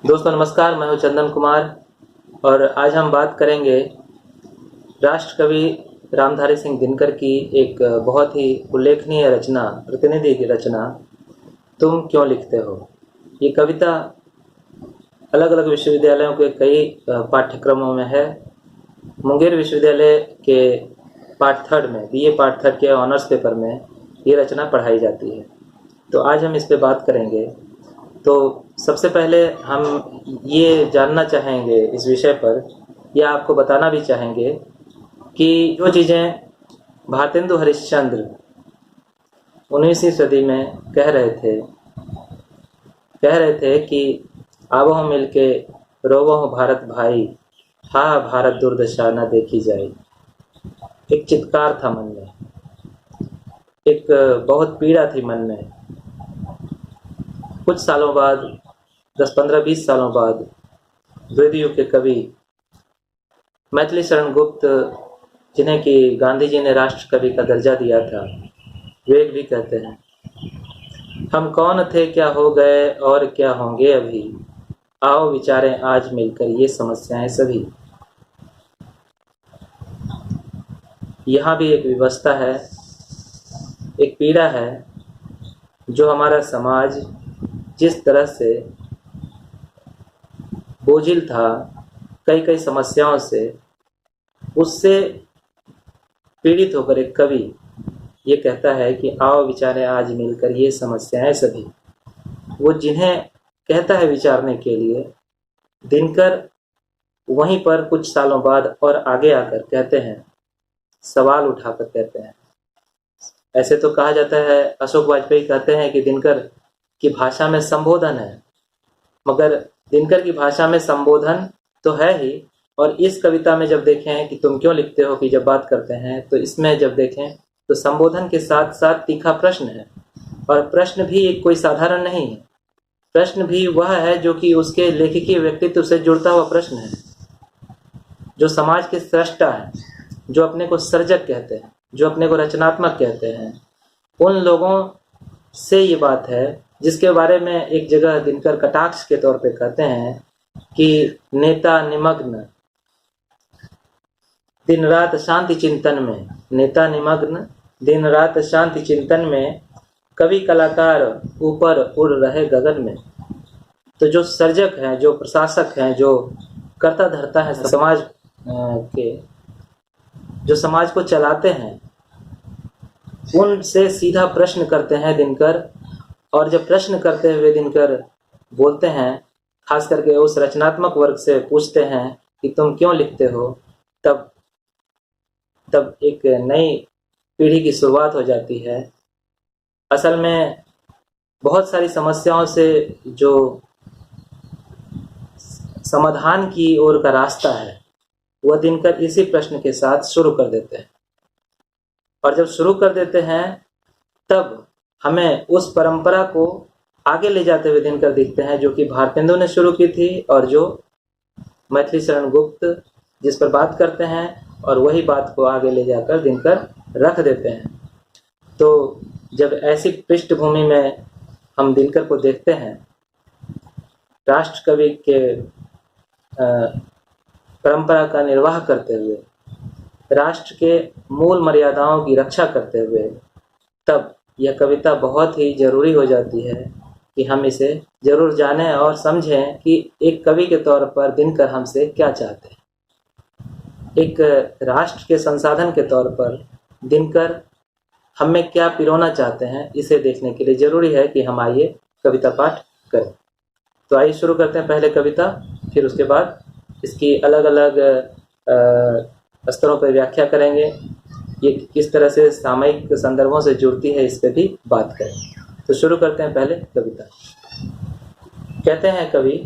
दोस्तों नमस्कार, मैं हूं चंदन कुमार और आज हम बात करेंगे राष्ट्र कवि रामधारी सिंह दिनकर की एक बहुत ही उल्लेखनीय रचना, प्रतिनिधि की रचना तुम क्यों लिखते हो। ये कविता अलग अलग विश्वविद्यालयों के कई पाठ्यक्रमों में है। मुंगेर विश्वविद्यालय के पार्ट थर्ड में, बीए पार्ट थर्ड के ऑनर्स पेपर में ये रचना पढ़ाई जाती है। तो आज हम इस पे बात करेंगे। तो सबसे पहले हम ये जानना चाहेंगे इस विषय पर, या आपको बताना भी चाहेंगे कि जो चीज़ें भारतेंदु हरिश्चंद्र 19वीं सदी में कह रहे थे कि आवो मिलके रोवो भारत भाई, हा भारत दुर्दशा न देखी जाए। एक चित्कार था मन में, एक बहुत पीड़ा थी मन में। कुछ सालों बाद, 10-15-20 सालों बाद, द्वितीय युग के कवि मैथिली शरण गुप्त, जिन्हें कि गांधी जी ने राष्ट्र कवि का दर्जा दिया था, वे भी कहते हैं, हम कौन थे, क्या हो गए और क्या होंगे अभी, आओ विचारें आज मिलकर ये समस्याएं सभी। यहाँ भी एक विवशता है, एक पीड़ा है, जो हमारा समाज जिस तरह से बोझिल था कई समस्याओं से, उससे पीड़ित होकर एक कवि ये कहता है कि आओ विचारें आज मिलकर ये समस्याएं सभी। वो जिन्हें कहता है विचारने के लिए, दिनकर वहीं पर कुछ सालों बाद और आगे आकर कहते हैं, सवाल उठाकर कहते हैं। ऐसे तो कहा जाता है, अशोक वाजपेयी कहते हैं कि दिनकर की भाषा में संबोधन है, मगर दिनकर की भाषा में संबोधन तो है ही, और इस कविता में जब देखें कि तुम क्यों लिखते हो की जब बात करते हैं, तो इसमें जब देखें तो संबोधन के साथ साथ तीखा प्रश्न है। और प्रश्न भी कोई साधारण नहीं है, प्रश्न भी वह है जो कि उसके लेखकीय व्यक्तित्व से जुड़ता हुआ प्रश्न है। जो समाज के सृष्टा है, जो अपने को सर्जक कहते हैं, जो अपने को रचनात्मक कहते हैं, उन लोगों से ये बात है जिसके बारे में एक जगह दिनकर कटाक्ष के तौर पे कहते हैं कि नेता निमग्न दिन रात शांति चिंतन में, नेता निमग्न दिन रात शांति चिंतन में, कवि कलाकार ऊपर उड़ रहे गगन में। तो जो सर्जक हैं, जो प्रशासक हैं, जो कर्ता धर्ता है समाज के, जो समाज को चलाते हैं, उनसे सीधा प्रश्न करते हैं दिनकर। और जब प्रश्न करते हुए दिनकर बोलते हैं, खास करके उस रचनात्मक वर्ग से पूछते हैं कि तुम क्यों लिखते हो, तब एक नई पीढ़ी की शुरुआत हो जाती है। असल में बहुत सारी समस्याओं से जो समाधान की ओर का रास्ता है, वह दिनकर इसी प्रश्न के साथ शुरू कर देते हैं। और जब शुरू कर देते हैं, तब हमें उस परंपरा को आगे ले जाते हुए दिनकर दिखते हैं, जो कि भारतेंदु ने शुरू की थी और जो मैथिली शरण गुप्त जिस पर बात करते हैं, और वही बात को आगे ले जाकर दिनकर रख देते हैं। तो जब ऐसी पृष्ठभूमि में हम दिनकर को देखते हैं, राष्ट्र कवि के परंपरा का निर्वाह करते हुए, राष्ट्र के मूल मर्यादाओं की रक्षा करते हुए, तब यह कविता बहुत ही जरूरी हो जाती है कि हम इसे जरूर जानें और समझें कि एक कवि के तौर पर दिनकर हमसे क्या चाहते हैं। एक राष्ट्र के संसाधन के तौर पर दिनकर हमें क्या पिरोना चाहते हैं, इसे देखने के लिए जरूरी है कि हम आइए कविता पाठ करें। तो आइए शुरू करते हैं पहले कविता, फिर उसके बाद इसकी अलग अलग स्तरों पर व्याख्या करेंगे, ये किस तरह से सामयिक संदर्भों से जुड़ती है, इस पर भी बात करें। तो शुरू करते हैं पहले कविता। कहते हैं कवि,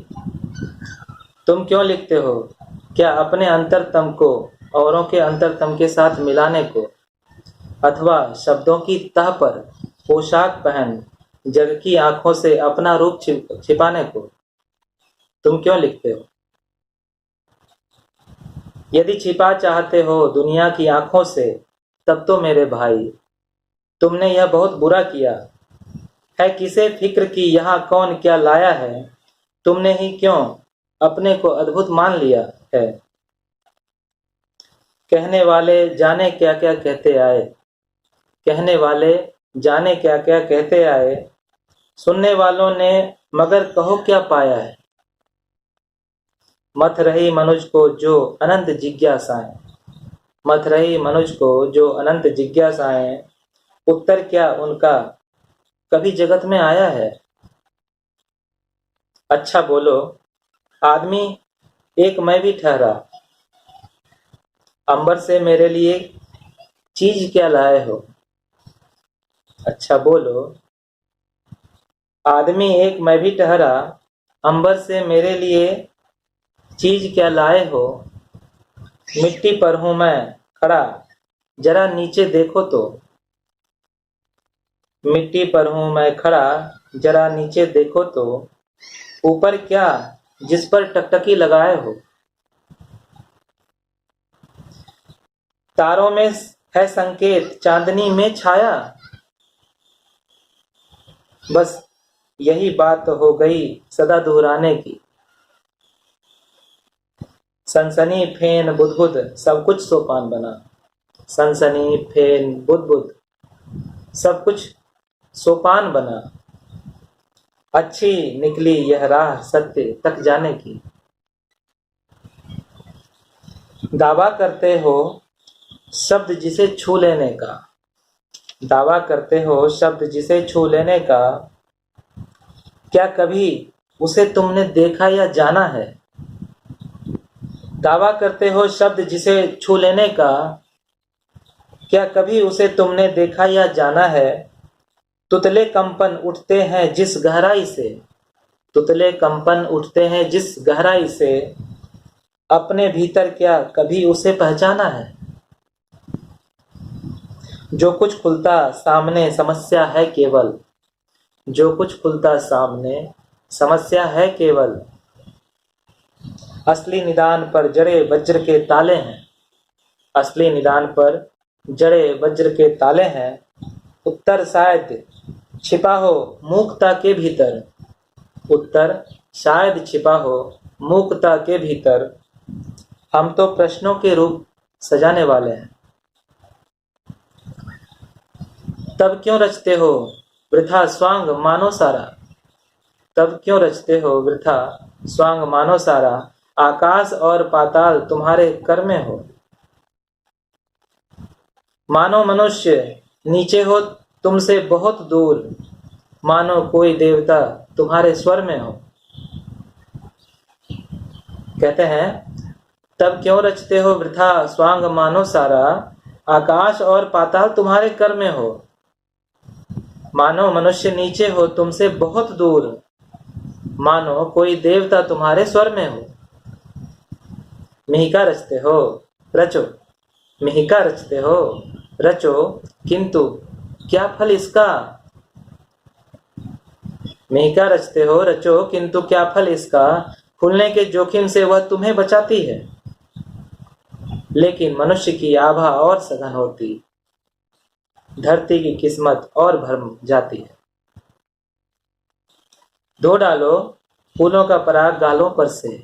तुम क्यों लिखते हो, क्या अपने अंतरतम को औरों के अंतरतम के साथ मिलाने को, अथवा शब्दों की तह पर पोशाक पहन जग की आंखों से अपना रूप छिपाने को तुम क्यों लिखते हो। यदि छिपा चाहते हो दुनिया की आंखों से, तब तो मेरे भाई तुमने यह बहुत बुरा किया है। किसे फिक्र की यहाँ कौन क्या लाया है, तुमने ही क्यों अपने को अद्भुत मान लिया है। कहने वाले जाने क्या क्या कहते आए, कहने वाले जाने क्या क्या कहते आए, सुनने वालों ने मगर कहो क्या पाया है। मथ रही मनुज को जो अनंत जिज्ञासाएं, मथ रही मनुज को जो अनंत जिज्ञासाएं, उत्तर क्या उनका कभी जगत में आया है। अच्छा बोलो आदमी एक मैं भी ठहरा, अंबर से मेरे लिए चीज क्या लाए हो। अच्छा बोलो आदमी एक मैं भी ठहरा, अंबर से मेरे लिए चीज क्या लाए हो। मिट्टी पर हूं मैं खड़ा, जरा नीचे देखो तो। मिट्टी पर हूं मैं खड़ा, जरा नीचे देखो तो। ऊपर क्या जिस पर टकटकी लगाए हो। तारों में है संकेत चांदनी में छाया, बस यही बात हो गई सदा दोहराने की। सनसनी फेन बुदबुद सब कुछ सोपान बना, सनसनी फेन बुदबुद सब कुछ सोपान बना। अच्छी निकली यह राह सत्य तक जाने की। दावा करते हो शब्द जिसे छू लेने का, दावा करते हो शब्द जिसे छू लेने का, क्या कभी उसे तुमने देखा या जाना है। दावा करते हो शब्द जिसे छू लेने का, क्या कभी उसे तुमने देखा या जाना है। तुतले कंपन उठते हैं जिस गहराई से, तुतले कंपन उठते हैं जिस गहराई से, अपने भीतर क्या कभी उसे पहचाना है। जो कुछ खुलता सामने समस्या है केवल, जो कुछ खुलता सामने समस्या है केवल। असली निदान पर जड़े वज्र के ताले हैं, असली निदान पर जड़े वज्र के ताले हैं। उत्तर शायद छिपा हो मूकता के भीतर, उत्तर शायद छिपा हो मूकता के भीतर। हम तो प्रश्नों के रूप सजाने वाले हैं। तब क्यों रचते हो वृथा स्वांग मानो सारा, तब क्यों रचते हो वृथा स्वांग मानो सारा। आकाश और पाताल तुम्हारे कर में हो, मानो मनुष्य नीचे हो तुमसे बहुत दूर, मानो कोई देवता तुम्हारे स्वर में हो। कहते हैं तब क्यों रचते हो वृथा स्वांग मानो सारा, आकाश और पाताल तुम्हारे कर में हो, मानो मनुष्य नीचे हो तुमसे बहुत दूर, मानो कोई देवता तुम्हारे स्वर में हो। मिहिका रचते हो रचो, मिहिका रचते हो रचो, किंतु क्या फल इसका। मिहिका रचते हो रचो किंतु क्या फल इसका। फूलने के जोखिम से वह तुम्हें बचाती है, लेकिन मनुष्य की आभा और सघन होती, धरती की किस्मत और भरम जाती है। धो डालो फूलों का पराग गालों पर से,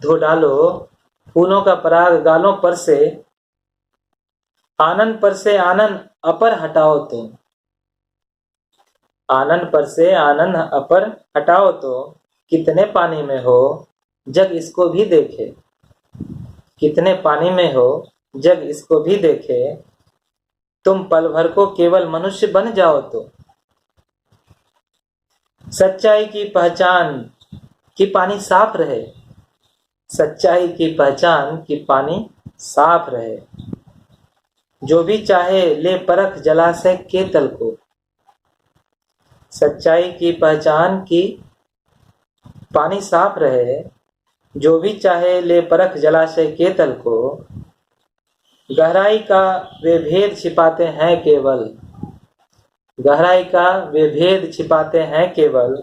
धो डालो फूलों का पराग गालों पर से। आनंद पर से आनंद अपर हटाओ तुम, आनंद पर से आनंद अपर हटाओ तो। कितने पानी में हो जग इसको भी देखे, कितने पानी में हो जग इसको भी देखे। तुम पल भर को केवल मनुष्य बन जाओ तो। सच्चाई की पहचान कि पानी साफ रहे, सच्चाई की पहचान कि पानी साफ रहे। जो भी चाहे ले परख जलाशय के तल को, सच्चाई की पहचान कि पानी साफ रहे। जो भी चाहे ले परख जलाशय के तल को। गहराई का वे भेद छिपाते हैं केवल, गहराई का वे भेद छिपाते हैं केवल।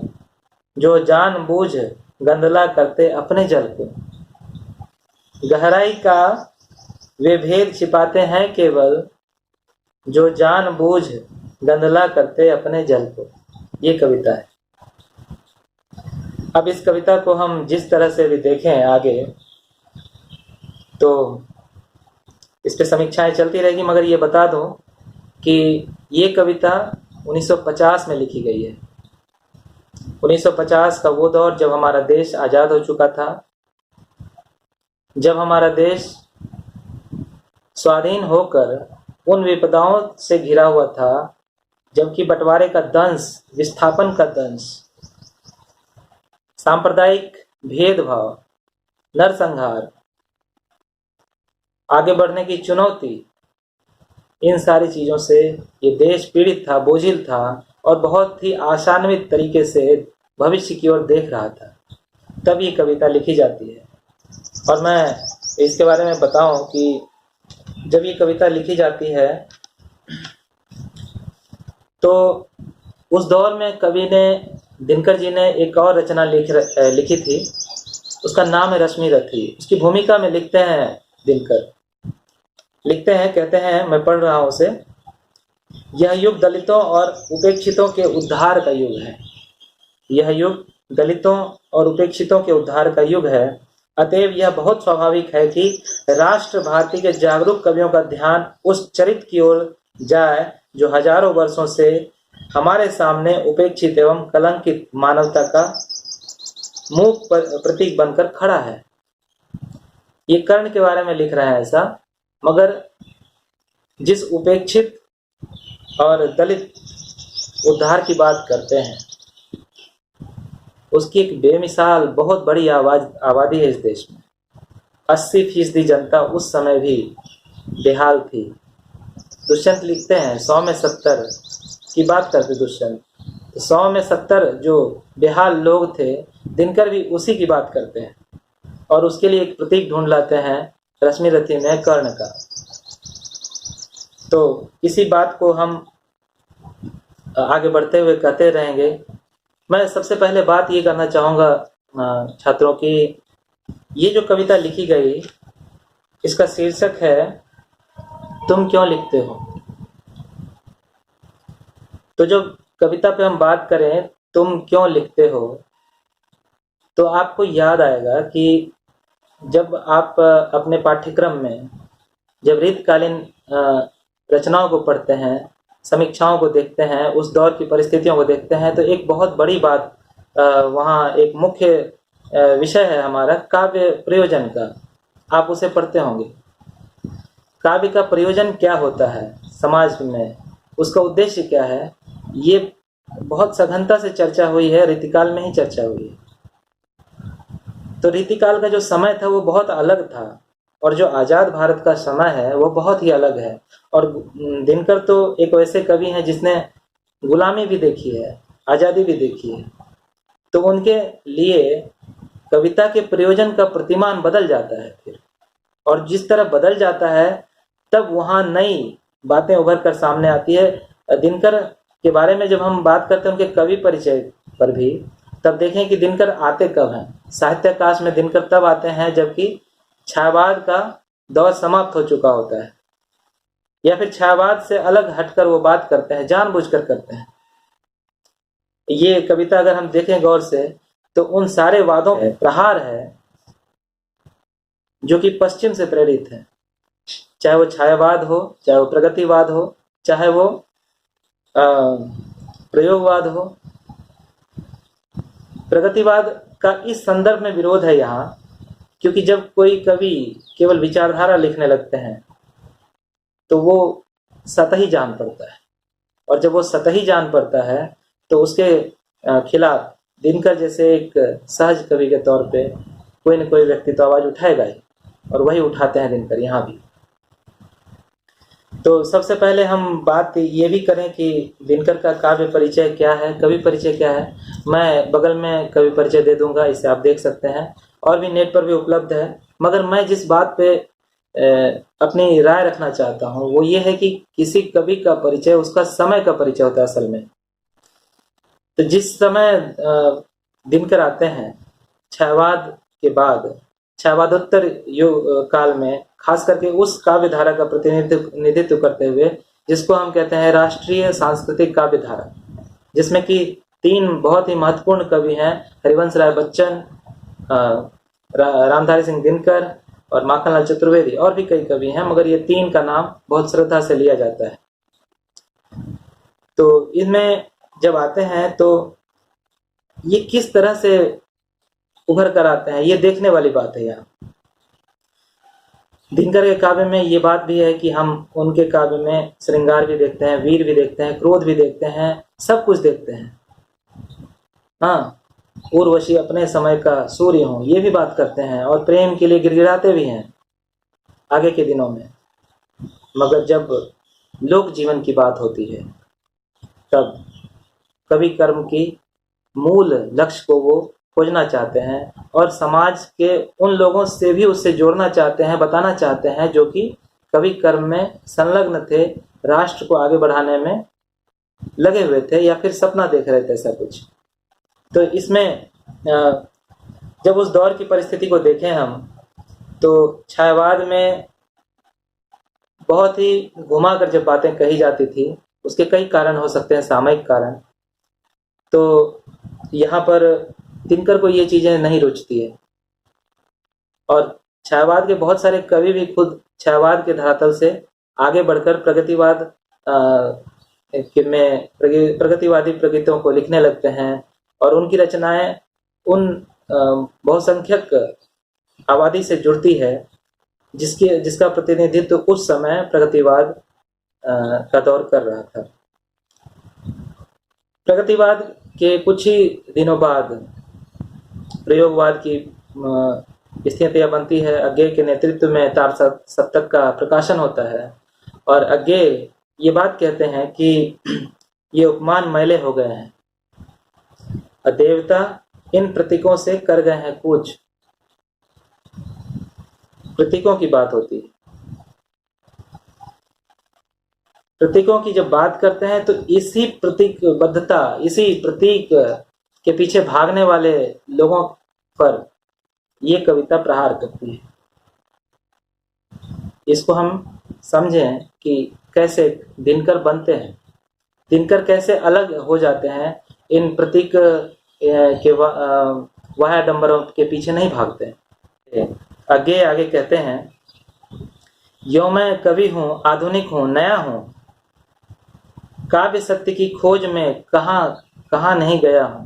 जो जानबूझ गंदला करते अपने जल को, गहराई का वे भेद छिपाते हैं केवल। जो जानबूझ गंदला करते अपने जल को। ये कविता है। अब इस कविता को हम जिस तरह से भी देखें आगे, तो इस पे समीक्षाएं चलती रहेगी, मगर ये बता दूं कि ये कविता 1950 में लिखी गई है। 1950 का वो दौर जब हमारा देश आज़ाद हो चुका था, जब हमारा देश स्वाधीन होकर उन विपदाओं से घिरा हुआ था, जबकि बंटवारे का दंश, विस्थापन का दंश, सांप्रदायिक भेदभाव, नरसंहार, आगे बढ़ने की चुनौती, इन सारी चीज़ों से ये देश पीड़ित था, बोझिल था और बहुत ही आशान्वित तरीके से भविष्य की ओर देख रहा था। तब ये कविता लिखी जाती है। और मैं इसके बारे में बताऊं कि जब ये कविता लिखी जाती है तो उस दौर में कवि ने, दिनकर जी ने एक और रचना लिखी थी, उसका नाम है रश्मि रथी। उसकी भूमिका में लिखते हैं दिनकर, लिखते हैं, कहते हैं, मैं पढ़ रहा हूं उसे। यह युग दलितों और उपेक्षितों के उद्धार का युग है। यह युग दलितों और उपेक्षितों के उद्धार का युग है। अतएव यह बहुत स्वाभाविक है कि राष्ट्र भारती के जागरूक कवियों का ध्यान उस चरित्र की ओर जाए जो हजारों वर्षों से हमारे सामने उपेक्षित एवं कलंकित मानवता का मूक प्रतीक बनकर खड़ा है। ये कर्ण के बारे में लिख रहे हैं ऐसा, मगर जिस उपेक्षित और दलित उद्धार की बात करते हैं, उसकी एक बेमिसाल बहुत बड़ी आबादी है इस देश में। 80% जनता उस समय भी बेहाल थी। दुष्यंत लिखते हैं 100 में 70 की बात करते दुष्यंत, तो 100 में 70 जो बेहाल लोग थे, दिनकर भी उसी की बात करते हैं और उसके लिए एक प्रतीक ढूंढ लाते हैं रश्मि रथी में, कर्ण का। तो इसी बात को हम आगे बढ़ते हुए कहते रहेंगे। मैं सबसे पहले बात ये करना चाहूँगा छात्रों की, ये जो कविता लिखी गई, इसका शीर्षक है तुम क्यों लिखते हो। तो जो कविता पे हम बात करें, तुम क्यों लिखते हो, तो आपको याद आएगा कि जब आप अपने पाठ्यक्रम में जब रीतकालीन रचनाओं को पढ़ते हैं, समीक्षाओं को देखते हैं, उस दौर की परिस्थितियों को देखते हैं, तो एक बहुत बड़ी बात वहाँ एक मुख्य विषय है हमारा काव्य प्रयोजन का। आप उसे पढ़ते होंगे। काव्य का प्रयोजन क्या होता है समाज में, उसका उद्देश्य क्या है, ये बहुत सघनता से चर्चा हुई है, रीतिकाल में ही चर्चा हुई है। तो रीतिकाल का जो समय था वो बहुत अलग था और जो आज़ाद भारत का समय है वो बहुत ही अलग है। और दिनकर तो एक वैसे कवि हैं जिसने गुलामी भी देखी है, आज़ादी भी देखी है। तो उनके लिए कविता के प्रयोजन का प्रतिमान बदल जाता है फिर, और जिस तरह बदल जाता है तब वहाँ नई बातें उभर कर सामने आती है। दिनकर के बारे में जब हम बात करते हैं उनके कवि परिचय पर भी, तब देखें कि दिनकर आते कब हैं। साहित्याकाश में दिनकर तब आते हैं जबकि छायावाद का दौर समाप्त हो चुका होता है, या फिर छायावाद से अलग हटकर वो बात करते हैं, जानबूझकर करते हैं। ये कविता अगर हम देखें गौर से तो उन सारे वादों में प्रहार है जो कि पश्चिम से प्रेरित है, चाहे वो छायावाद हो, चाहे वो प्रगतिवाद हो, चाहे वो प्रयोगवाद हो। प्रगतिवाद का इस संदर्भ में विरोध है यहाँ, क्योंकि जब कोई कवि केवल विचारधारा लिखने लगते हैं तो वो सतही जान पड़ता है, और जब वो सतही जान पड़ता है तो उसके खिलाफ दिनकर जैसे एक सहज कवि के तौर पे कोई न कोई व्यक्ति तो आवाज उठाएगा ही, और वही उठाते हैं दिनकर यहाँ भी। तो सबसे पहले हम बात ये भी करें कि दिनकर का काव्य परिचय क्या है, कवि परिचय क्या है। मैं बगल में कवि परिचय दे दूंगा, इसे आप देख सकते हैं, और भी नेट पर भी उपलब्ध है। मगर मैं जिस बात पे अपनी राय रखना चाहता हूँ वो ये है कि किसी कवि का परिचय उसका समय का परिचय होता है असल में। तो जिस समय दिनकर आते हैं छायावाद के बाद, छायावादोत्तर युग काल में, खास करके उस काव्य धारा का प्रतिनिधित्व करते हुए जिसको हम कहते हैं राष्ट्रीय सांस्कृतिक काव्य धारा, जिसमें कि तीन बहुत ही महत्वपूर्ण कवि हैं, हरिवंश राय बच्चन, रामधारी सिंह दिनकर और माखनलाल चतुर्वेदी। और भी कई कवि हैं, मगर ये तीन का नाम बहुत श्रद्धा से लिया जाता है। तो इनमें जब आते हैं तो ये किस तरह से उभर कर आते हैं, ये देखने वाली बात है। यहाँ दिनकर के काव्य में ये बात भी है कि हम उनके काव्य में श्रृंगार भी देखते हैं, वीर भी देखते हैं, क्रोध भी देखते हैं, सब कुछ देखते हैं। हाँ, उर्वशी अपने समय का सूर्य हो, ये भी बात करते हैं, और प्रेम के लिए गिड़गिड़ाते भी हैं आगे के दिनों में। मगर जब लोक जीवन की बात होती है तब कवि कर्म की मूल लक्ष्य को वो खोजना चाहते हैं और समाज के उन लोगों से भी उससे जोड़ना चाहते हैं, बताना चाहते हैं जो कि कवि कर्म में संलग्न थे, राष्ट्र को आगे बढ़ाने में लगे हुए थे या फिर सपना देख रहे थे ऐसा कुछ। तो इसमें जब उस दौर की परिस्थिति को देखें हम, तो छायावाद में बहुत ही घुमाकर जब बातें कही जाती थी, उसके कई कारण हो सकते हैं, सामयिक कारण। तो यहाँ पर दिनकर को ये चीजें नहीं रुचती है, और छायावाद के बहुत सारे कवि भी खुद छायावाद के धरातल से आगे बढ़कर प्रगतिवाद में प्रगतिवादी प्रगतियों को लिखने लगते हैं, और उनकी रचनाएं उन बहुसंख्यक आबादी से जुड़ती है जिसका प्रतिनिधित्व उस समय प्रगतिवाद का दौर कर रहा था। प्रगतिवाद के कुछ ही दिनों बाद प्रयोगवाद की स्थितियां बनती है। अज्ञे के नेतृत्व में तार सप्तक का प्रकाशन होता है, और अज्ञे ये बात कहते हैं कि ये उपमान मैले हो गए हैं, देवता इन प्रतीकों से कर गए हैं कूच। प्रतीकों की बात होती है। प्रतीकों की जब बात करते हैं तो इसी प्रतीकबद्धता, इसी प्रतीक के पीछे भागने वाले लोगों पर ये कविता प्रहार करती है। इसको हम समझें कि कैसे दिनकर बनते हैं, दिनकर कैसे अलग हो जाते हैं, इन प्रतीक के वाह्याडंबरों के पीछे नहीं भागते। आगे आगे कहते हैं, यो मैं कवि हूँ, आधुनिक हूँ, नया हूँ, काव्य सत्य की खोज में कहाँ नहीं गया हूँ।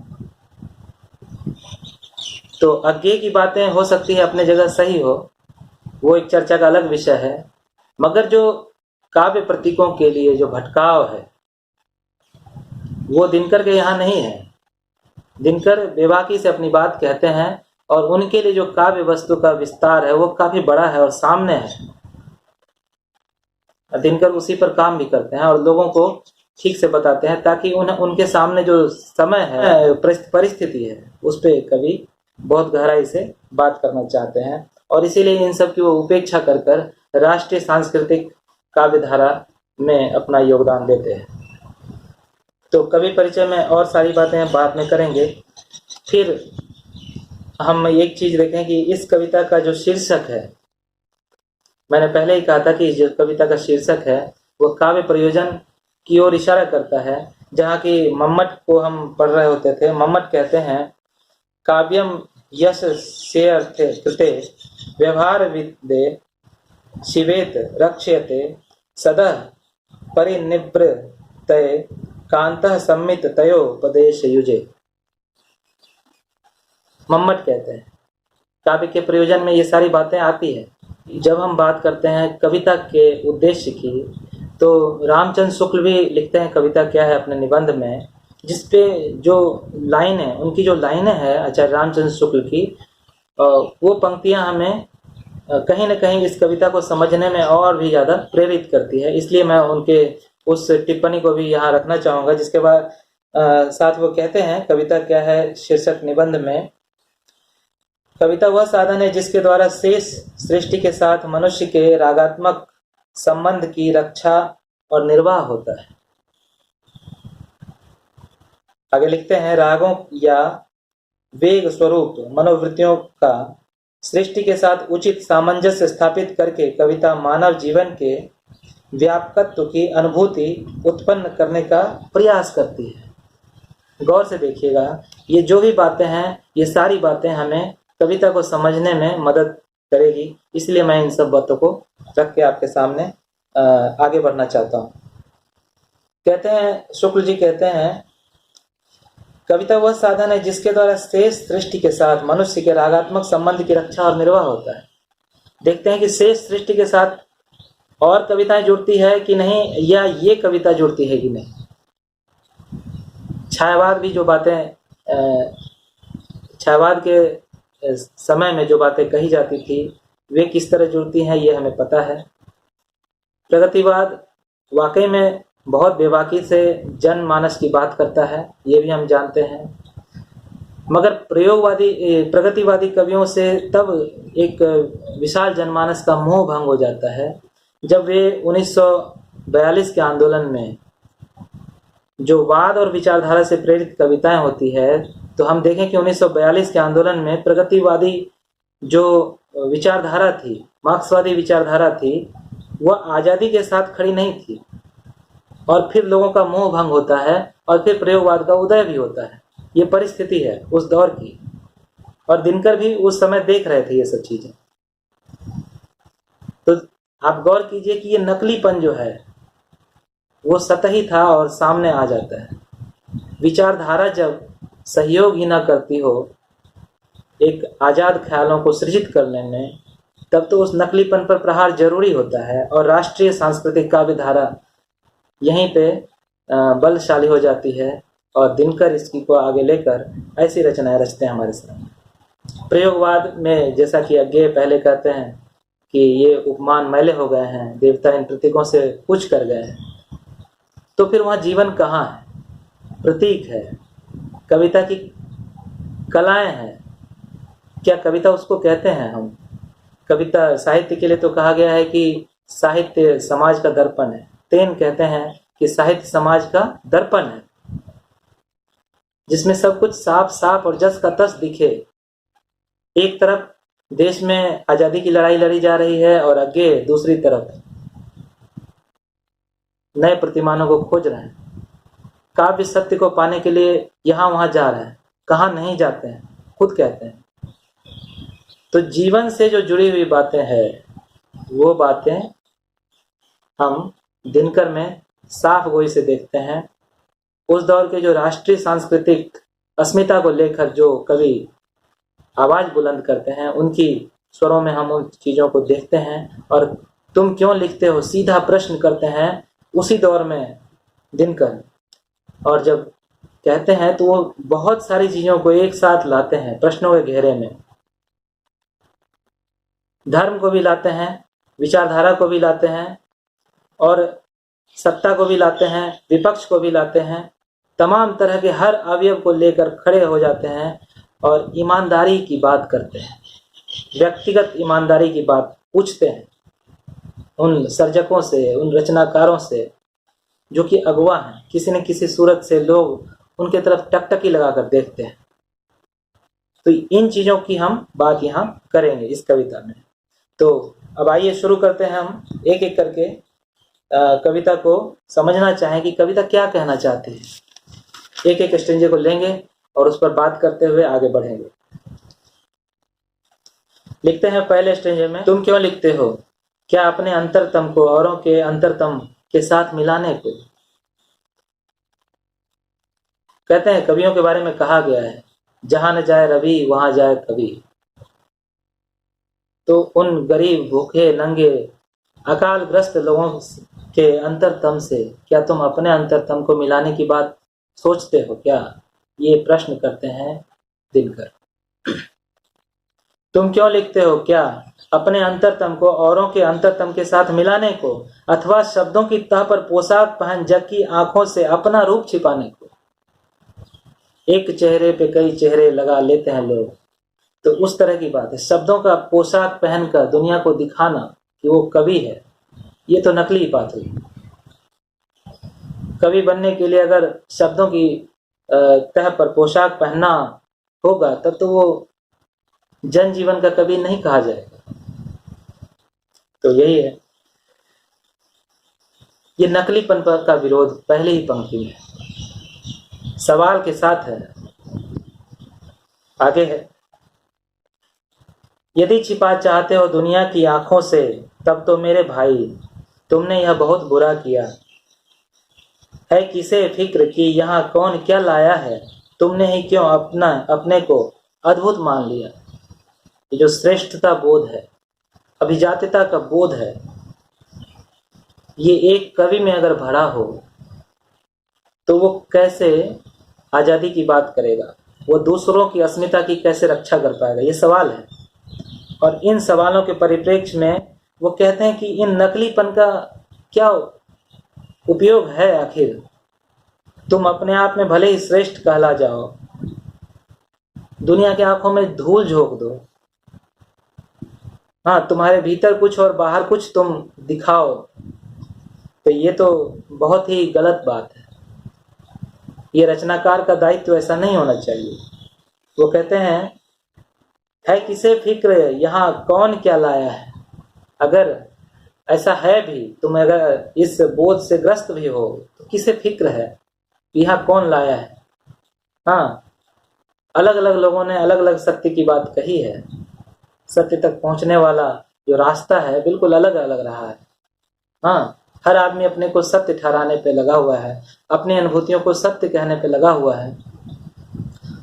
तो अज्ञे की बातें हो सकती है अपने जगह सही हो, वो एक चर्चा का अलग विषय है, मगर जो काव्य प्रतीकों के लिए जो भटकाव है वो दिनकर के यहाँ नहीं है। दिनकर बेबाकी से अपनी बात कहते हैं, और उनके लिए जो काव्य वस्तु का विस्तार है वो काफी बड़ा है और सामने है। दिनकर उसी पर काम भी करते हैं और लोगों को ठीक से बताते हैं, ताकि उनके सामने जो समय है, परिस्थिति है, उस पर कवि बहुत गहराई से बात करना चाहते हैं, और इसीलिए इन सब की वो उपेक्षा कर राष्ट्रीय सांस्कृतिक काव्यधारा में अपना योगदान देते हैं। तो कवि परिचय में और सारी बातें बाद में करेंगे। फिर हम एक चीज देखें कि इस कविता का जो शीर्षक है, मैंने पहले ही कहा था कि जो कविता का शीर्षक है वो काव्य प्रयोजन की ओर इशारा करता है। जहाँ की मम्मट को हम पढ़ रहे होते थे, मम्मट कहते हैं, काव्यम यश से अर्थे कृते व्यवहार विदे शिवेत रक्ष्यते सदा परिनिवृत्तये कांतः सम्मित तयोपदेश युजे। मम्मट कहते हैं काव्य के प्रयोजन में ये सारी बातें आती है। जब हम बात करते हैं कविता के उद्देश्य की, तो रामचंद्र शुक्ल भी लिखते हैं कविता क्या है अपने निबंध में, जिसपे जो लाइनें, उनकी जो लाइनें हैं आचार्य रामचंद्र शुक्ल की, वो पंक्तियां हमें कहीं न कहीं इस कविता को समझने में और भी ज़्यादा प्रेरित करती है। इसलिए मैं उनके उस टिप्पणी को भी यहाँ रखना चाहूँगा, जिसके बाद साथ वो कहते हैं कविता क्या है शीर्षक निबंध में, कविता वह साधन है जिसके द्वारा शेष सृष्टि के साथ मनुष्य के रागात्मक संबंध की रक्षा और निर्वाह होता है। आगे लिखते हैं, रागों या वेग स्वरूप मनोवृत्तियों का सृष्टि के साथ उचित सामंजस्य स्थापित करके कविता मानव जीवन के व्यापकत्व की अनुभूति उत्पन्न करने का प्रयास करती है। गौर से देखिएगा, ये जो भी बातें हैं, ये सारी बातें हमें कविता को समझने में मदद करेगी। इसलिए मैं इन सब बातों को रख के आपके सामने आगे बढ़ना चाहता हूँ। कहते हैं, शुक्ल जी कहते हैं, कविता वह साधन है जिसके द्वारा शेष सृष्टि के साथ मनुष्य के रागात्मक संबंध की रक्षा और निर्वाह होता है। देखते हैं कि शेष सृष्टि के साथ और कविताएं जुड़ती है कि नहीं, या ये कविता जुड़ती है कि नहीं। छायावाद भी जो बातें, छायावाद के समय में जो बातें कही जाती थी, वे किस तरह जुड़ती हैं, ये हमें पता है। प्रगतिवाद वाकई में बहुत बेबाकी से जनमानस की बात करता है, ये भी हम जानते हैं। मगर प्रगतिवादी कवियों से तब एक विशाल जनमानस का मोह भंग हो जाता है जब वे 1942 के आंदोलन में जो वाद और विचारधारा से प्रेरित कविताएं होती है, तो हम देखें कि 1942 के आंदोलन में प्रगतिवादी जो विचारधारा थी, मार्क्सवादी विचारधारा थी, वह आज़ादी के साथ खड़ी नहीं थी। और फिर लोगों का मोह भंग होता है और फिर प्रयोगवाद का उदय भी होता है। ये परिस्थिति है उस दौर की, और दिनकर भी उस समय देख रहे थे ये सब चीजें। तो आप गौर कीजिए कि ये नकलीपन जो है वो सतही था और सामने आ जाता है। विचारधारा जब सहयोग ही ना करती हो एक आज़ाद ख्यालों को सृजित करने में, तब तो उस नकलीपन पर प्रहार जरूरी होता है। और राष्ट्रीय सांस्कृतिक काव्य धारा यहीं पे बलशाली हो जाती है, और दिनकर इसकी को आगे लेकर ऐसी रचनाएं रचते हैं हमारे सामने। प्रयोगवाद में जैसा कि अज्ञेय पहले कहते हैं कि ये उपमान मैले हो गए हैं, देवता इन प्रतीकों से पूछ कर गए हैं, तो फिर वहाँ जीवन कहाँ है? प्रतीक है, कविता की कलाएं हैं। क्या कविता उसको कहते हैं हम? कविता साहित्य के लिए तो कहा गया है कि साहित्य समाज का दर्पण है। तेन कहते हैं कि साहित्य समाज का दर्पण है, जिसमें सब कुछ साफ साफ और जस का तस दिखे। एक तरफ देश में आजादी की लड़ाई लड़ी जा रही है और आगे दूसरी तरफ नए प्रतिमानों को खोज रहे हैं। काव्य सत्य को पाने के लिए यहाँ वहां जा रहे हैं, कहाँ नहीं जाते हैं, खुद कहते हैं। तो जीवन से जो जुड़ी हुई बातें हैं, वो बातें हम दिनकर में साफ गोई से देखते हैं। उस दौर के जो राष्ट्रीय सांस्कृतिक अस्मिता को लेकर जो कवि आवाज बुलंद करते हैं, उनकी स्वरों में हम उन चीजों को देखते हैं। और तुम क्यों लिखते हो सीधा प्रश्न करते हैं उसी दौर में दिनकर। और जब कहते हैं तो वो बहुत सारी चीजों को एक साथ लाते हैं प्रश्नों के घेरे में। धर्म को भी लाते हैं, विचारधारा को भी लाते हैं, और सत्ता को भी लाते हैं, विपक्ष को भी लाते हैं। तमाम तरह के हर अवयव को लेकर खड़े हो जाते हैं और ईमानदारी की बात करते हैं, व्यक्तिगत ईमानदारी की बात पूछते हैं उन सर्जकों से, उन रचनाकारों से जो कि अगवा हैं। किसी न किसी सूरत से लोग उनके तरफ टकटकी लगाकर देखते हैं। तो इन चीजों की हम बात यहाँ करेंगे इस कविता में। तो अब आइए शुरू करते हैं हम एक एक करके कविता को समझना चाहें कि कविता क्या कहना चाहती है। एक एक स्टेंजे को लेंगे और उस पर बात करते हुए आगे बढ़ेंगे। लिखते हैं पहले स्टेंजे में, तुम क्यों लिखते हो, क्या अपने अंतरतम को औरों के अंतरतम के साथ मिलाने को। कहते हैं कवियों के बारे में कहा गया है, जहां न जाए रवि वहां जाए कवि। तो उन गरीब, भूखे, नंगे, अकालग्रस्त लोगों के अंतरतम से क्या तुम अपने अंतरतम को मिलाने की बात सोचते हो क्या, ये प्रश्न करते हैं दिनकर। तुम क्यों लिखते हो, क्या अपने अंतरतम को औरों के अंतरतम के साथ मिलाने को, अथवा शब्दों की तह पर पोशाक पहन जग की आंखों से अपना रूप छिपाने को। एक चेहरे पे कई चेहरे लगा लेते हैं लोग, तो उस तरह की बात है। शब्दों का पोशाक पहनकर दुनिया को दिखाना कि वो कवि है, ये तो नकली बात हुई। कवि बनने के लिए अगर शब्दों की तह पर पोशाक पहनना होगा, तब तो वो जनजीवन का कवि नहीं कहा जाएगा। तो यही है, ये नकलीपन का विरोध पहले ही पंक्ति में है। सवाल के साथ है। आगे है, यदि छिपा चाहते हो दुनिया की आंखों से, तब तो मेरे भाई तुमने यह बहुत बुरा किया है। किसे फिक्र कि यहाँ कौन क्या लाया है, तुमने ही क्यों अपने को अद्भुत मान लिया। ये जो श्रेष्ठता बोध है, अभिजात्यता का बोध है, ये एक कवि में अगर भरा हो तो वो कैसे आज़ादी की बात करेगा, वो दूसरों की अस्मिता की कैसे रक्षा कर पाएगा, ये सवाल है। और इन सवालों के परिप्रेक्ष्य में वो कहते हैं कि इन नकलीपन का क्या उपयोग है आखिर। तुम अपने आप में भले ही श्रेष्ठ कहला जाओ, दुनिया की आंखों में धूल झोंक दो, हाँ तुम्हारे भीतर कुछ और बाहर कुछ तुम दिखाओ, तो ये तो बहुत ही गलत बात है। ये रचनाकार का दायित्व ऐसा नहीं होना चाहिए। वो कहते हैं, है किसे फिक्र यहाँ कौन क्या लाया है। अगर ऐसा है भी, तुम अगर इस बोध से ग्रस्त भी हो, तो किसे फिक्र है कि यहाँ कौन लाया है। हाँ, अलग अलग लोगों ने अलग अलग सत्य की बात कही है। सत्य तक पहुंचने वाला जो रास्ता है बिल्कुल अलग अलग रहा है। हाँ, हर आदमी अपने को सत्य ठहराने पे लगा हुआ है, अपनी अनुभूतियों को सत्य कहने पे लगा हुआ है।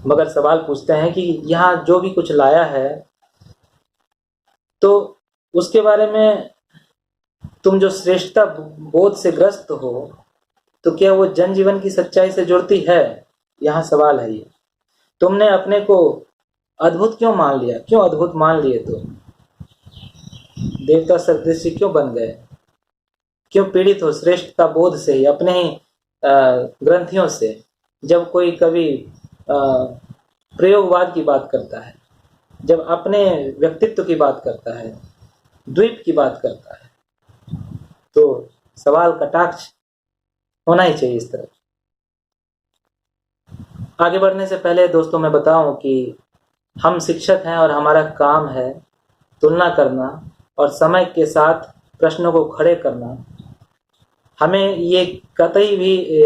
मगर सवाल पूछते हैं कि यहाँ जो भी कुछ लाया है, तो उसके बारे में तुम जो श्रेष्ठता बोध से ग्रस्त हो, तो क्या वो जनजीवन की सच्चाई से जुड़ती है। यहाँ सवाल है ये, तुमने अपने को अद्भुत क्यों मान लिया, क्यों अद्भुत मान लिए, तो देवता सदृश क्यों बन गए, क्यों पीड़ित हो श्रेष्ठता बोध से ही, अपने ही ग्रंथियों से। जब कोई कवि प्रयोगवाद की बात करता है, जब अपने व्यक्तित्व की बात करता है, द्वीप की बात करता है, तो सवाल कटाक्ष होना ही चाहिए इस तरह। आगे बढ़ने से पहले दोस्तों मैं बताऊं कि हम शिक्षक हैं और हमारा काम है तुलना करना और समय के साथ प्रश्नों को खड़े करना। हमें ये कतई भी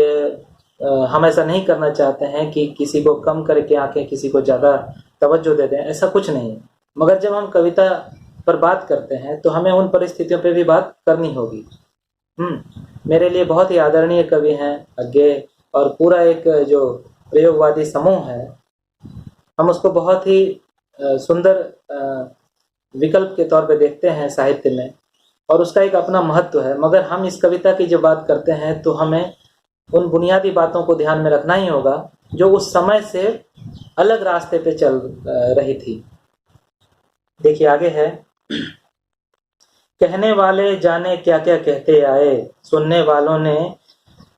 हम ऐसा नहीं करना चाहते हैं कि किसी को कम करके आके किसी को ज़्यादा तवज्जो दे दें, ऐसा कुछ नहीं। मगर जब हम कविता पर बात करते हैं तो हमें उन परिस्थितियों पे भी बात करनी होगी। मेरे लिए बहुत ही आदरणीय कवि हैं अज्ञे, और पूरा एक जो प्रयोगवादी समूह है, हम उसको बहुत ही सुंदर विकल्प के तौर पे देखते हैं साहित्य में, और उसका एक अपना महत्व है। मगर हम इस कविता की जब बात करते हैं तो हमें उन बुनियादी बातों को ध्यान में रखना ही होगा जो उस समय से अलग रास्ते पे चल रही थी। देखिए आगे है, कहने वाले जाने क्या क्या कहते आए, सुनने वालों ने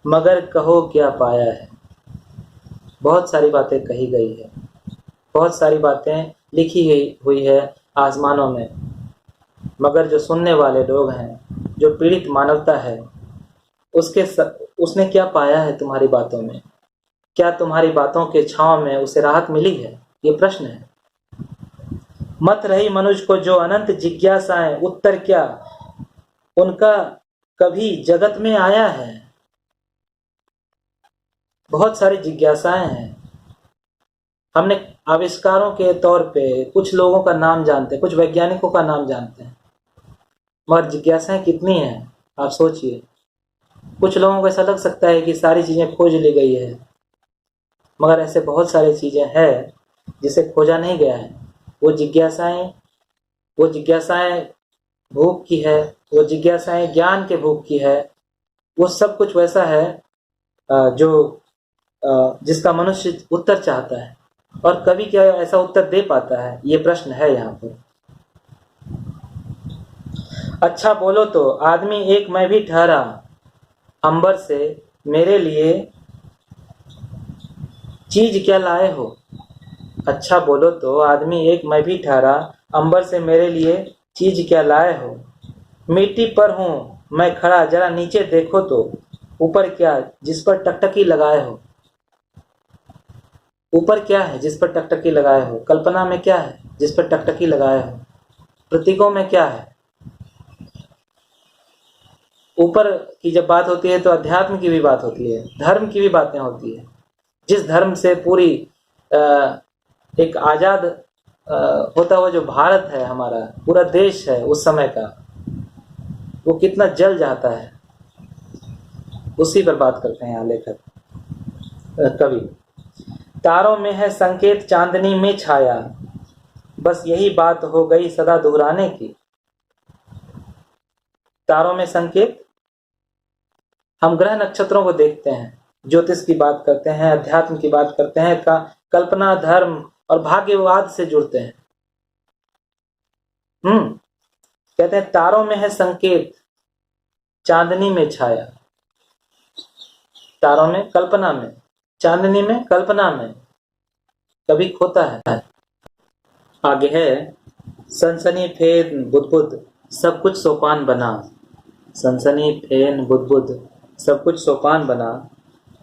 मगर कहो क्या पाया है। बहुत सारी बातें कही गई है, बहुत सारी बातें लिखी हुई है आसमानों में, मगर जो सुनने वाले लोग हैं, जो पीड़ित मानवता है, उसने क्या पाया है तुम्हारी बातों में। क्या तुम्हारी बातों के छांव में उसे राहत मिली है, ये प्रश्न है। मत रही मनुष्य को जो अनंत जिज्ञासाएं, उत्तर क्या उनका कभी जगत में आया है। बहुत सारी जिज्ञासाएं हैं। हमने आविष्कारों के तौर पे कुछ लोगों का नाम जानते हैं, कुछ वैज्ञानिकों का नाम जानते हैं, मगर जिज्ञासाएं कितनी हैं आप सोचिए। कुछ लोगों को ऐसा लग सकता है कि सारी चीजें खोज ली गई है, मगर ऐसे बहुत सारी चीजें हैं जिसे खोजा नहीं गया है। वो जिज्ञासाएं भूख की है, वो जिज्ञासाएं ज्ञान के भूख की है। वो सब कुछ वैसा है जो जिसका मनुष्य उत्तर चाहता है, और कभी क्या ऐसा उत्तर दे पाता है, ये प्रश्न है यहाँ पर। अच्छा बोलो तो आदमी एक मैं भी ठहरा, अंबर से मेरे लिए चीज क्या लाए हो। अच्छा बोलो तो आदमी एक मैं भी ठहरा, अंबर से मेरे लिए चीज क्या लाए हो। मिट्टी पर हूं मैं खड़ा, जरा नीचे देखो तो ऊपर क्या जिस पर टकटकी लगाए हो। ऊपर क्या है जिस पर टकटकी लगाए हो, कल्पना में क्या है जिस पर टकटकी लगाए हो, प्रतीकों में क्या है। ऊपर की जब बात होती है तो अध्यात्म की भी बात होती है, धर्म की भी बातें होती है, जिस धर्म से पूरी एक आज़ाद होता हुआ जो भारत है, हमारा पूरा देश है उस समय का, वो कितना जल जाता है, उसी पर बात करते हैं यहाँ लेखक कवि। तारों में है संकेत चांदनी में छाया, बस यही बात हो गई सदा दोहराने की। तारों में संकेत, हम ग्रह नक्षत्रों को देखते हैं, ज्योतिष की बात करते हैं, अध्यात्म की बात करते हैं, कल्पना, धर्म और भाग्यवाद से जुड़ते हैं। कहते हैं तारों में है संकेत चांदनी में छाया। तारों में कल्पना में, चांदनी में कल्पना में कभी खोता है। आगे है सनसनी फेन बुदबुद सब कुछ सोपान बना। सनसनी फेन बुदबुद सब कुछ सोपान बना,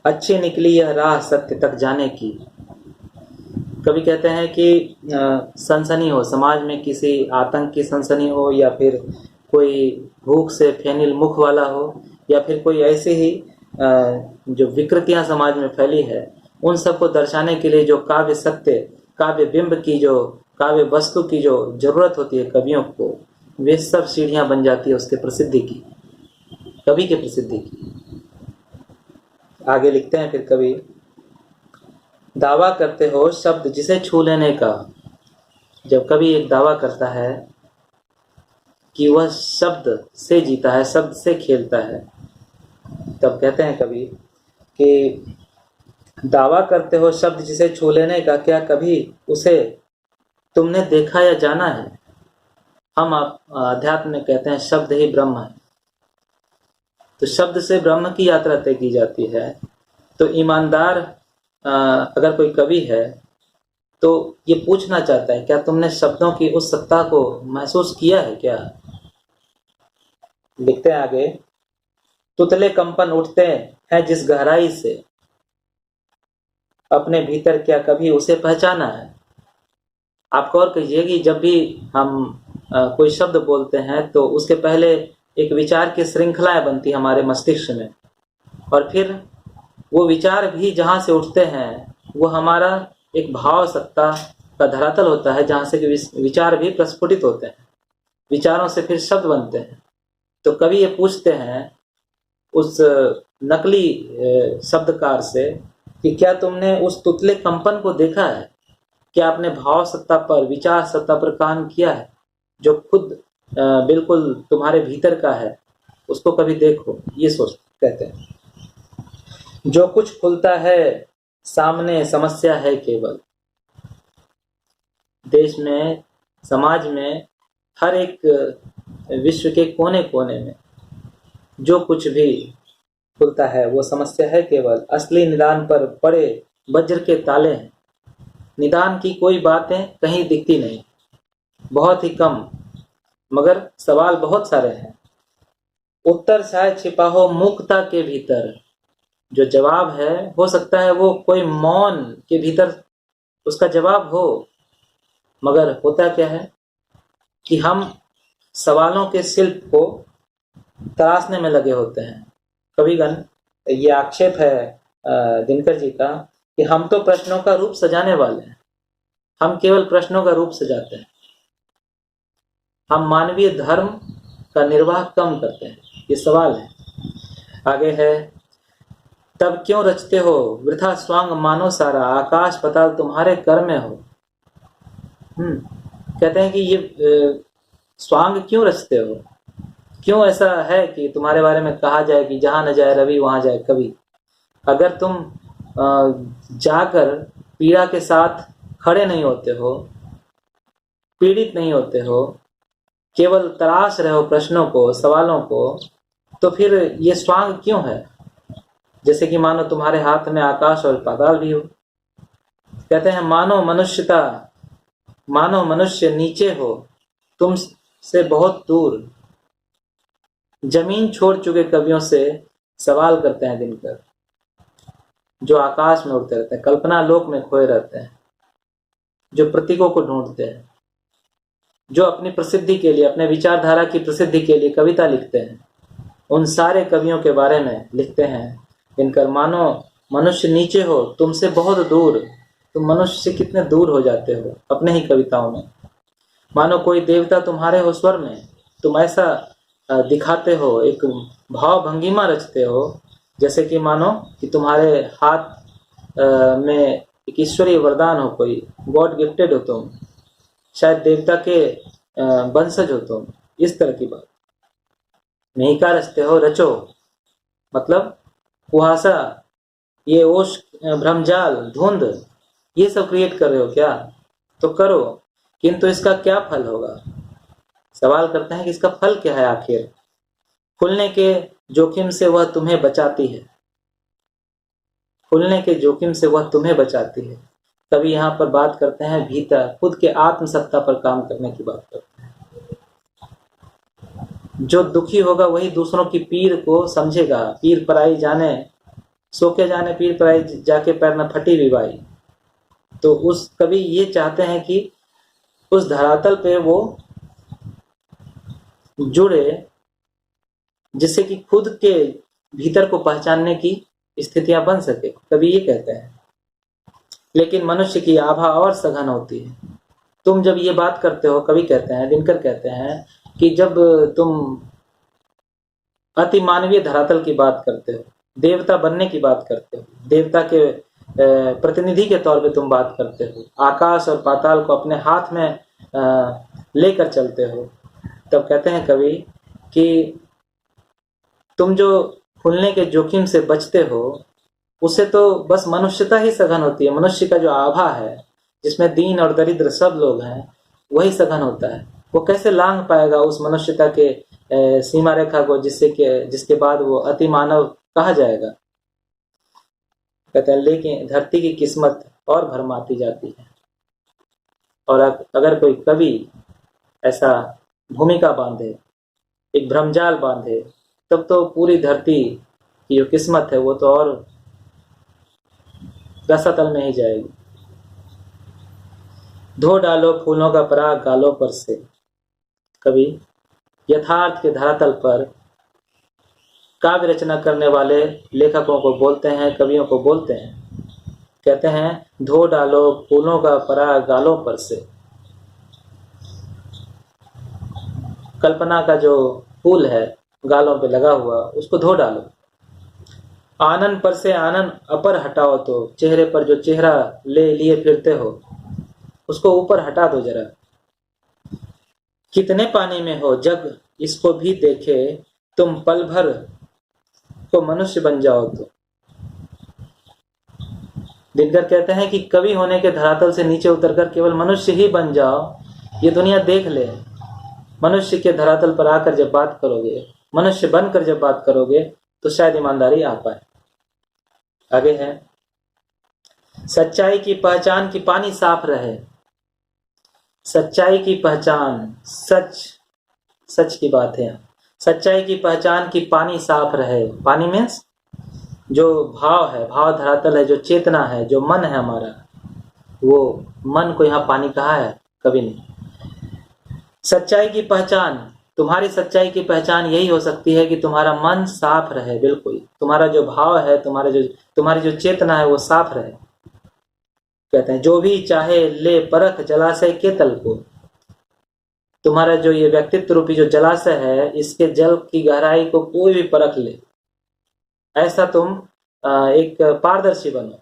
अच्छी निकली यह राह सत्य तक जाने की। कभी कहते हैं कि सनसनी हो, समाज में किसी आतंक की सनसनी हो, या फिर कोई भूख से फेनिल मुख वाला हो, या फिर कोई ऐसी ही जो विकृतियां समाज में फैली है, उन सबको दर्शाने के लिए जो काव्य सत्य, काव्य बिंब की, जो काव्य वस्तु की जो जरूरत होती है कवियों को, वे सब सीढ़ियां बन जाती है उसके प्रसिद्धि की, कवि के प्रसिद्धि की। आगे लिखते हैं फिर कवि, दावा करते हो शब्द जिसे छू लेने का। जब कवि एक दावा करता है कि वह शब्द से जीता है, शब्द से खेलता है, तब कहते हैं कवि कि दावा करते हो शब्द जिसे छू लेने का, क्या कभी उसे तुमने देखा या जाना है। हम अध्यात्म में कहते हैं शब्द ही ब्रह्म है, तो शब्द से ब्रह्म की यात्रा तय की जाती है। तो ईमानदार अगर कोई कवि है तो ये पूछना चाहता है, क्या तुमने शब्दों की उस सत्ता को महसूस किया है क्या। लिखते हैं आगे, तुतले कंपन उठते हैं जिस गहराई से, अपने भीतर क्या कभी उसे पहचाना है। आप गौर कीजिए कि जब भी हम कोई शब्द बोलते हैं तो उसके पहले एक विचार की श्रृंखलाएं बनती है हमारे मस्तिष्क में, और फिर वो विचार भी जहाँ से उठते हैं वो हमारा एक भाव सत्ता का धरातल होता है, जहाँ से कि विचार भी प्रस्फुटित होते हैं, विचारों से फिर शब्द बनते हैं। तो कवि ये पूछते हैं उस नकली शब्दकार से कि क्या तुमने उस तुतले कंपन को देखा है, क्या आपने भाव सत्ता पर, विचार सत्ता पर काम किया है, जो खुद बिल्कुल तुम्हारे भीतर का है, उसको कभी देखो। ये सोच कहते हैं, जो कुछ खुलता है सामने समस्या है केवल। देश में, समाज में, हर एक विश्व के कोने कोने में जो कुछ भी खुलता है वो समस्या है केवल। असली निदान पर पड़े वज्र के ताले हैं, निदान की कोई बातें कहीं दिखती नहीं, बहुत ही कम, मगर सवाल बहुत सारे हैं। उत्तर शायद छिपा हो मूकता के भीतर, जो जवाब है हो सकता है वो कोई मौन के भीतर उसका जवाब हो, मगर होता क्या है कि हम सवालों के शिल्प को तराशने में लगे होते हैं। कविगण, ये आक्षेप है दिनकर जी का कि हम तो प्रश्नों का रूप सजाने वाले हैं, हम केवल प्रश्नों का रूप सजाते हैं, हम मानवीय धर्म का निर्वाह कम करते हैं। ये सवाल है। आगे है, तब क्यों रचते हो वृथा स्वांग मानो सारा, आकाश पताल तुम्हारे कर में हो। कहते हैं कि ये स्वांग क्यों रचते हो, क्यों ऐसा है कि तुम्हारे बारे में कहा जाए कि जहां न जाए रवि वहां जाए कवि। अगर तुम जाकर पीड़ा के साथ खड़े नहीं होते हो, पीड़ित नहीं होते हो, केवल तराश रहे हो प्रश्नों को, सवालों को, तो फिर ये स्वांग क्यों है। जैसे कि मानो तुम्हारे हाथ में आकाश और पाताल भी हो। कहते हैं मानो मनुष्यता, मानो मनुष्य नीचे हो तुम से बहुत दूर। जमीन छोड़ चुके कवियों से सवाल करते हैं दिनकर, जो आकाश में उड़ते रहते हैं, कल्पना लोक में खोए रहते हैं, जो प्रतीकों को ढूंढते हैं, जो अपनी प्रसिद्धि के लिए, अपने विचारधारा की प्रसिद्धि के लिए कविता लिखते हैं। उन सारे कवियों के बारे में लिखते हैं दिनकर, मानो मनुष्य नीचे हो, तुमसे बहुत दूर, तुम मनुष्य से कितने दूर हो जाते हो अपने ही कविताओं में। मानो कोई देवता तुम्हारे हो स्वर में, तुम ऐसा दिखाते हो, एक भाव भंगिमा रचते हो, जैसे कि मानो कि तुम्हारे हाथ में एक ईश्वरीय वरदान हो, कोई गॉड गिफ्टेड हो तुम, शायद देवता के वंशज हो तुम, इस तरह की बात। मेहिका रचते हो, रचो मतलब कुहासा, ये ओश, भ्रमजाल, धुंध, ये सब क्रिएट कर रहे हो क्या? तो करो, किंतु इसका क्या फल होगा? सवाल करते हैं कि इसका फल क्या है आखिर? खुलने के जोखिम से वह तुम्हें बचाती है, खुलने के जोखिम से वह तुम्हें बचाती है। कभी यहाँ पर बात करते हैं भीतर खुद के आत्मसत्ता पर काम करने की बात करते हैं। जो दुखी होगा वही दूसरों की पीर को समझेगा। पीर पराई जाने, सो के जाने पीर पराई जाके पैर न फटी विवाई। तो उस कवि ये चाहते हैं कि उस धरातल पे वो जुड़े जिससे कि खुद के भीतर को पहचानने की स्थितियां बन सके, कवि ये कहते हैं। लेकिन मनुष्य की आभा और सघन होती है। तुम जब ये बात करते हो, कवि कहते हैं, दिनकर कहते हैं कि जब तुम अति मानवीय धरातल की बात करते हो, देवता बनने की बात करते हो, देवता के प्रतिनिधि के तौर पे तुम बात करते हो, आकाश और पाताल को अपने हाथ में लेकर चलते हो, तब कहते हैं कवि कि तुम जो खुलने के जोखिम से बचते हो, उससे तो बस मनुष्यता ही सघन होती है। मनुष्य का जो आभा है, जिसमें दीन और दरिद्र सब लोग हैं, वही सघन होता है। वो कैसे लांघ पाएगा उस मनुष्यता के सीमा रेखा को, जिसके बाद वो अति मानव कहा जाएगा। कहते हैं लेकिन धरती की किस्मत और भरमाती जाती है। और अगर कोई कवि ऐसा भूमिका बांधे, एक भ्रमजाल बांधे, तब तो पूरी धरती की जो किस्मत है वो तो और रसातल में ही जाएगी। धो डालो फूलों का पराग गालों पर से। कवि यथार्थ के धरातल पर काव्य रचना करने वाले लेखकों को बोलते हैं, कवियों को बोलते हैं, कहते हैं धो डालो फूलों का पराग गालों पर से। कल्पना का जो फूल है गालों पे लगा हुआ, उसको धो डालो। आनंद पर से आनंद अपर हटाओ, तो चेहरे पर जो चेहरा ले लिए फिरते हो उसको ऊपर हटा दो जरा। कितने पानी में हो जग इसको भी देखे, तुम पल भर को मनुष्य बन जाओ तो। दिनकर कहते हैं कि कवि होने के धरातल से नीचे उतरकर केवल मनुष्य ही बन जाओ, ये दुनिया देख ले। मनुष्य के धरातल पर आकर जब बात करोगे, मनुष्य बनकर जब बात करोगे, तो शायद ईमानदारी आ पाए। आगे है, सच्चाई की पहचान की पानी साफ रहे। सच्चाई की पहचान, सच की बात है। सच्चाई की पहचान की पानी साफ रहे। पानी मीन्स जो भाव है, भाव धरातल है, जो चेतना है, जो मन है हमारा, वो मन को यहाँ पानी कहा है कवि ने। सच्चाई की पहचान, तुम्हारी सच्चाई की पहचान यही हो सकती है कि तुम्हारा मन साफ रहे। बिल्कुल, तुम्हारा जो भाव है, तुम्हारी जो चेतना है वो साफ रहे। कहते हैं जो भी चाहे ले परख जलाशय के तल को। तुम्हारा जो ये व्यक्तित्व रूपी जो जलाशय है, इसके जल की गहराई को कोई भी परख ले, ऐसा तुम एक पारदर्शी बनो,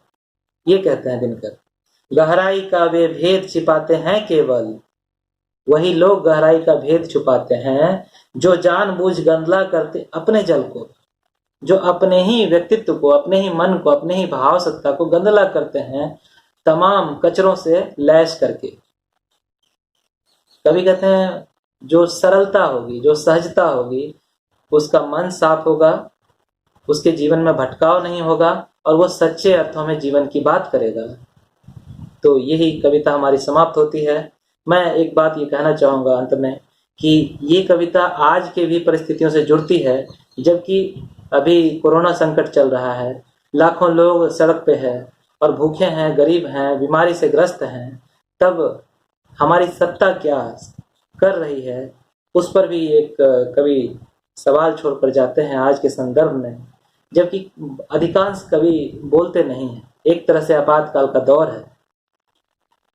ये कहते हैं दिनकर। गहराई का वे भेद छिपाते हैं केवल, वही लोग गहराई का भेद छुपाते हैं जो जानबूझ गंदला करते अपने जल को, जो अपने ही व्यक्तित्व को, अपने ही मन को, अपने ही भाव सत्ता को गंदला करते हैं तमाम कचरों से लैस करके। कभी कहते हैं जो सरलता होगी, जो सहजता होगी, उसका मन साफ होगा, उसके जीवन में भटकाव नहीं होगा और वो सच्चे अर्थों में जीवन की बात करेगा। तो यही कविता हमारी समाप्त होती है। मैं एक बात ये कहना चाहूँगा अंत में कि ये कविता आज के भी परिस्थितियों से जुड़ती है, जबकि अभी कोरोना संकट चल रहा है, लाखों लोग सड़क पे हैं और भूखे हैं, गरीब हैं, बीमारी से ग्रस्त हैं। तब हमारी सत्ता क्या कर रही है, उस पर भी एक कवि सवाल छोड़कर जाते हैं आज के संदर्भ में जबकि अधिकांश कवि बोलते नहीं हैं। एक तरह से आपातकाल का दौर है।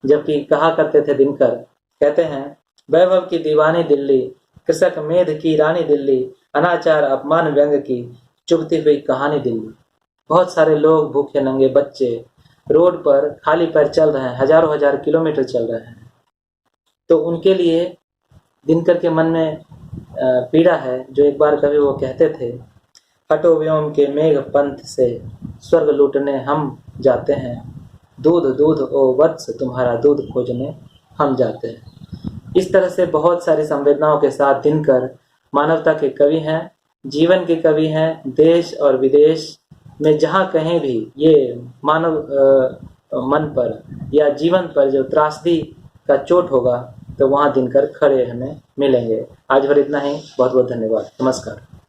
जबकि कहा करते थे दिनकर, कहते हैं, वैभव की दीवानी दिल्ली, कृषक मेध की रानी दिल्ली, अनाचार अपमान व्यंग की चुभती हुई कहानी दिल्ली। बहुत सारे लोग, भूखे नंगे बच्चे रोड पर खाली पैर चल रहे हैं, हजारों हजार किलोमीटर चल रहे हैं। तो उनके लिए दिनकर के मन में पीड़ा है। जो एक बार कभी वो कहते थे, हटो व्योम के मेघ पंथ से, स्वर्ग लूटने हम जाते हैं, दूध दूध ओ वत्स तुम्हारा दूध खोजने हम जाते हैं। इस तरह से बहुत सारी संवेदनाओं के साथ दिनकर मानवता के कवि हैं, जीवन के कवि हैं। देश और विदेश में जहाँ कहीं भी ये मानव मन पर या जीवन पर जो त्रासदी का चोट होगा, तो वहाँ दिनकर खड़े हमें मिलेंगे। आज भर इतना ही। बहुत बहुत धन्यवाद। नमस्कार।